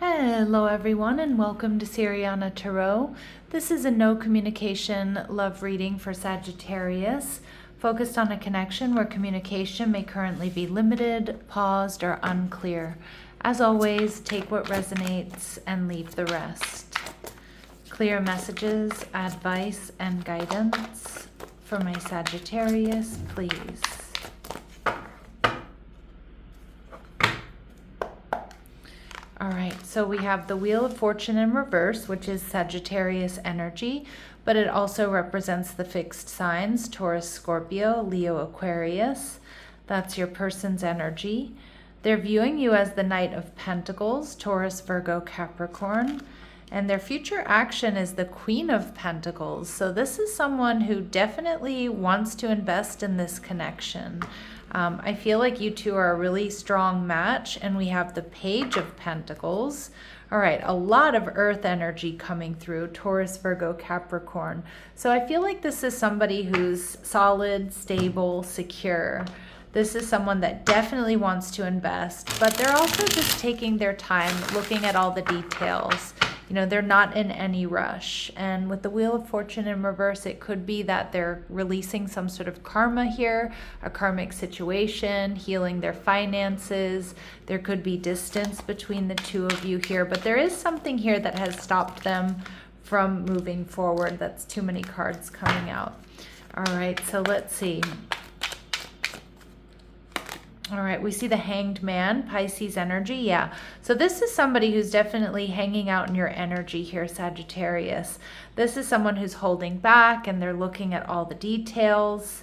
Hello everyone and welcome to Siriana Tarot. This is a no communication love reading for Sagittarius, focused on a connection where communication may currently be limited, paused, or unclear. As always, take what resonates and leave the rest. Clear messages, advice, and guidance for my Sagittarius, please. All right, so we have the Wheel of Fortune in reverse, which is Sagittarius energy, but it also represents the fixed signs, Taurus, Scorpio, Leo, Aquarius. That's your person's energy. They're viewing you as the Knight of Pentacles, Taurus, Virgo, Capricorn, and their future action is the Queen of Pentacles. So this is someone who definitely wants to invest in this connection. I feel like you two are a really strong match, and we have the Page of Pentacles. All right, a lot of earth energy coming through, Taurus, Virgo, Capricorn. So I feel like this is somebody who's solid, stable, secure. This is someone that definitely wants to invest, but they're also just taking their time looking at all the details. You know, they're not in any rush. And with the Wheel of Fortune in reverse, it could be that they're releasing some sort of karma here, a karmic situation, healing their finances. There could be distance between the two of you here, but there is something here that has stopped them from moving forward. That's too many cards coming out. All right, so let's see. All right, we see the Hanged Man, Pisces energy. Yeah, so this is somebody who's definitely hanging out in your energy here, Sagittarius. This is someone who's holding back and they're looking at all the details.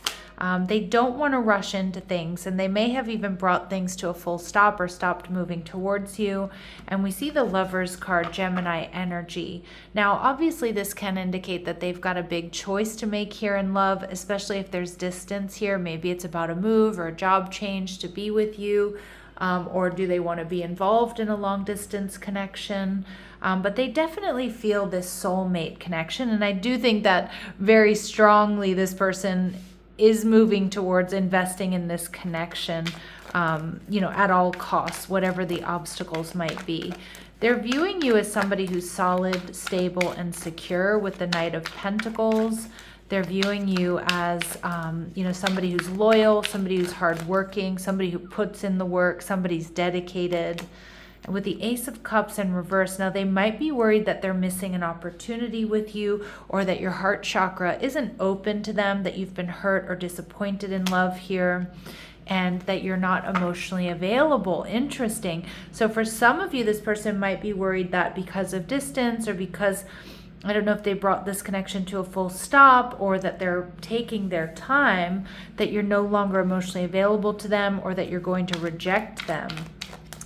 They don't want to rush into things, and they may have even brought things to a full stop or stopped moving towards you. And we see the Lovers card, Gemini energy. Now, obviously, this can indicate that they've got a big choice to make here in love, especially if there's distance here. Maybe it's about a move or a job change to be with you, or do they want to be involved in a long-distance connection? But they definitely feel this soulmate connection, and I do think that very strongly this person is moving towards investing in this connection, at all costs, whatever the obstacles might be. They're viewing you as somebody who's solid, stable, and secure with the Knight of Pentacles. They're viewing you as, somebody who's loyal, somebody who's hardworking, somebody who puts in the work, somebody's dedicated. And with the Ace of Cups in reverse, now they might be worried that they're missing an opportunity with you, or that your heart chakra isn't open to them, that you've been hurt or disappointed in love here, and that you're not emotionally available. Interesting. So for some of you, this person might be worried that because of distance, or because, I don't know if they brought this connection to a full stop, or that they're taking their time, that you're no longer emotionally available to them, or that you're going to reject them.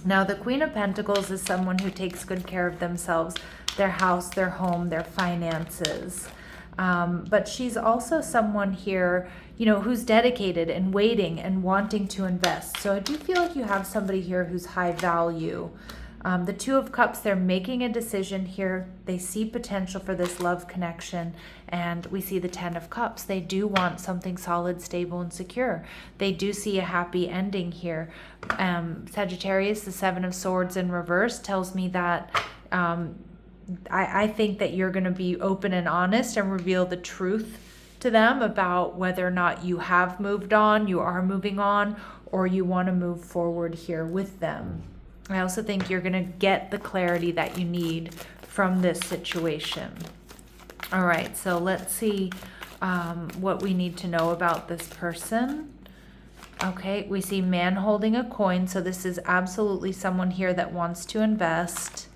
Now, the Queen of Pentacles is someone who takes good care of themselves, their house, their home, their finances. But she's also someone here, who's dedicated and waiting and wanting to invest. So I do feel like you have somebody here who's high value. The Two of Cups, they're making a decision here. They see potential for this love connection. And we see the Ten of Cups. They do want something solid, stable, and secure. They do see a happy ending here. Sagittarius, the Seven of Swords in reverse, tells me that I think that you're going to be open and honest and reveal the truth to them about whether or not you have moved on, you are moving on, or you want to move forward here with them. I also think you're going to get the clarity that you need from this situation. All right, so let's see what we need to know about this person. Okay, we see man holding a coin, so this is absolutely someone here that wants to invest.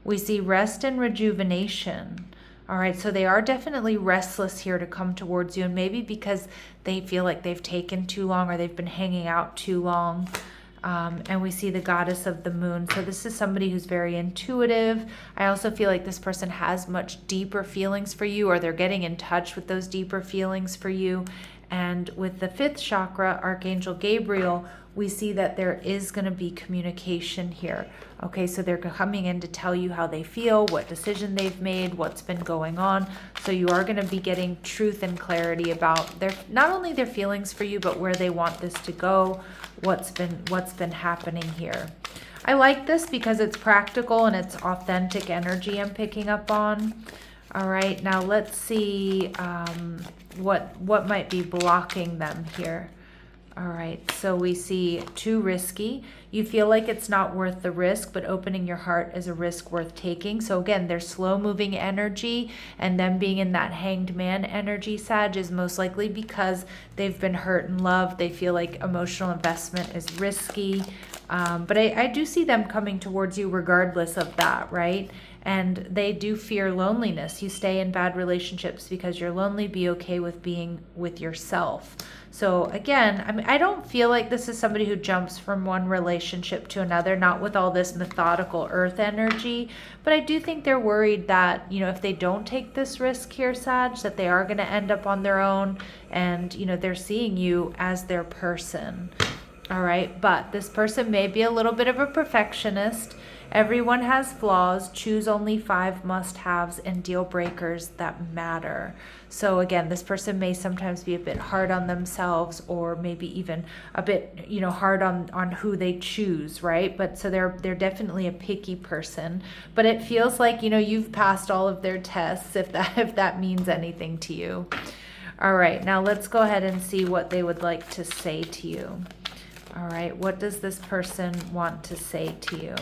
We see rest and rejuvenation. All right, so they are definitely restless here to come towards you, and maybe because they feel like they've taken too long, or they've been hanging out too long. And we see the Goddess of the Moon. So this is somebody who's very intuitive. I also feel like this person has much deeper feelings for you, or they're getting in touch with those deeper feelings for you. And with the fifth chakra, Archangel Gabriel, we see that there is going to be communication here. Okay, so they're coming in to tell you how they feel, what decision they've made, what's been going on. So you are going to be getting truth and clarity about not only their feelings for you, but where they want this to go, what's been happening here. I like this because it's practical and it's authentic energy I'm picking up on. All right, now let's see what might be blocking them here. All right, so we see too risky. You feel like it's not worth the risk, but opening your heart is a risk worth taking. So again, there's slow moving energy, and them being in that hanged man energy, Sag, is most likely because they've been hurt and loved. They feel like emotional investment is risky. But I do see them coming towards you regardless of that, right? And they do fear loneliness. You stay in bad relationships because you're lonely. Be okay with being with yourself. So again, I mean, I don't feel like this is somebody who jumps from one relationship to another, not with all this methodical earth energy, but I do think they're worried that, you know, if they don't take this risk here, Sag, that they are going to end up on their own, and, you know, they're seeing you as their person. All right, but this person may be a little bit of a perfectionist. Everyone has flaws. Choose only 5 must-haves and deal breakers that matter. So again, this person may sometimes be a bit hard on themselves, or maybe even a bit, you know, hard on who they choose, right? But so they're definitely a picky person. But it feels like, you know, you've passed all of their tests, if that means anything to you. All right, now let's go ahead and see what they would like to say to you. All right, what does this person want to say to you?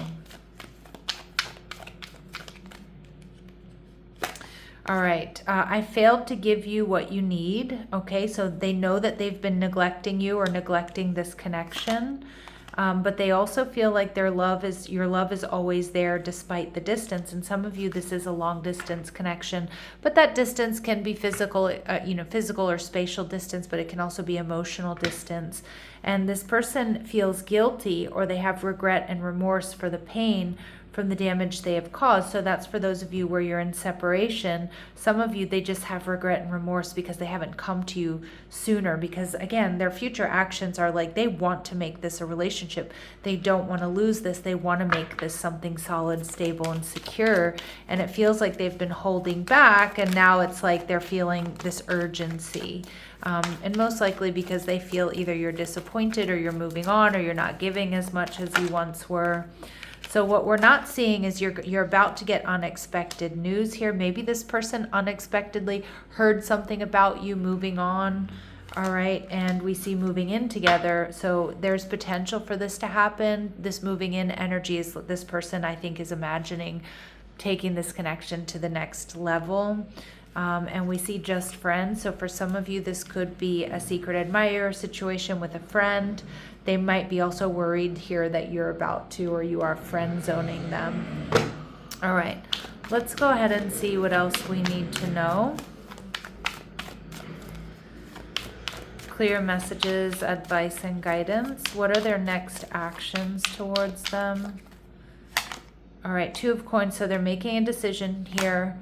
All right, I failed to give you what you need. Okay, so they know that they've been neglecting you or neglecting this connection, but they also feel like your love is always there despite the distance. And some of you, this is a long distance connection, but that distance can be physical, physical or spatial distance, but it can also be emotional distance. And this person feels guilty, or they have regret and remorse for the pain from the damage they have caused. So that's for those of you where you're in separation. Some of you, they just have regret and remorse because they haven't come to you sooner, because again, their future actions are like, they want to make this a relationship. They don't want to lose this. They want to make this something solid, stable, and secure. And it feels like they've been holding back, and now it's like they're feeling this urgency. And most likely because they feel either you're disappointed, or you're moving on, or you're not giving as much as you once were. So what we're not seeing is you're about to get unexpected news here. Maybe this person unexpectedly heard something about you moving on. All right, and we see moving in together. So there's potential for this to happen. This moving in energy is this person, I think, is imagining taking this connection to the next level. And we see just friends. So for some of you, this could be a secret admirer situation with a friend. They might be also worried here that you're about to, or you are friend zoning them. All right, let's go ahead and see what else we need to know. Clear messages, advice, and guidance. What are their next actions towards them? All right, 2 of coins. So they're making a decision here.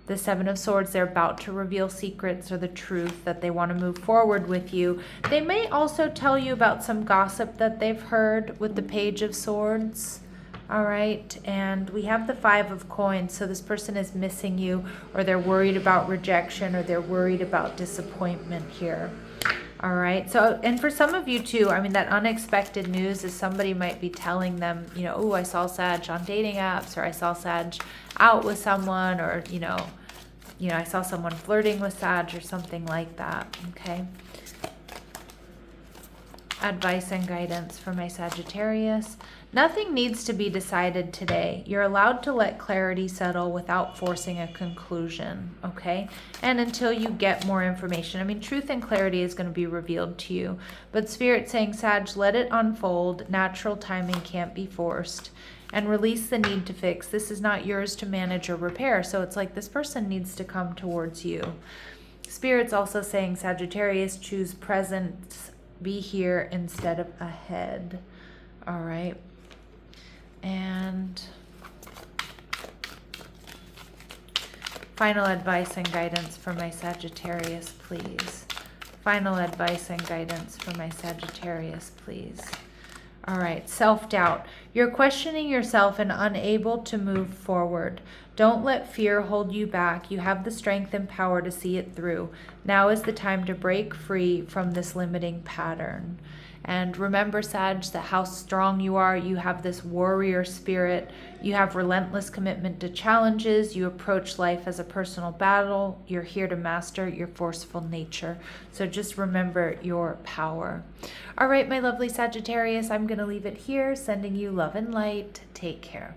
The 7 of Swords, they're about to reveal secrets or the truth, that they want to move forward with you. They may also tell you about some gossip that they've heard with the Page of Swords. All right, and we have the 5 of Coins. So this person is missing you, or they're worried about rejection, or they're worried about disappointment here. All right, so, and for some of you too, I mean, that unexpected news is somebody might be telling them, you know, oh, I saw Sag on dating apps, or I saw Sag out with someone, or, you know, I saw someone flirting with Sag or something like that, okay? Advice and guidance for my Sagittarius. Nothing needs to be decided today. You're allowed to let clarity settle without forcing a conclusion, okay? And until you get more information. I mean, truth and clarity is going to be revealed to you. But Spirit's saying, Sag, let it unfold. Natural timing can't be forced. And release the need to fix. This is not yours to manage or repair. So it's like this person needs to come towards you. Spirit's also saying, Sagittarius, choose presence. Be here instead of ahead. All right. And final advice and guidance for my Sagittarius, please. Final advice and guidance for my Sagittarius, please. All right, self-doubt. You're questioning yourself and unable to move forward. Don't let fear hold you back. You have the strength and power to see it through. Now is the time to break free from this limiting pattern. And remember, Sag, that how strong you are. You have this warrior spirit. You have relentless commitment to challenges. You approach life as a personal battle. You're here to master your forceful nature. So just remember your power. All right, my lovely Sagittarius, I'm going to leave it here, sending you love and light. Take care.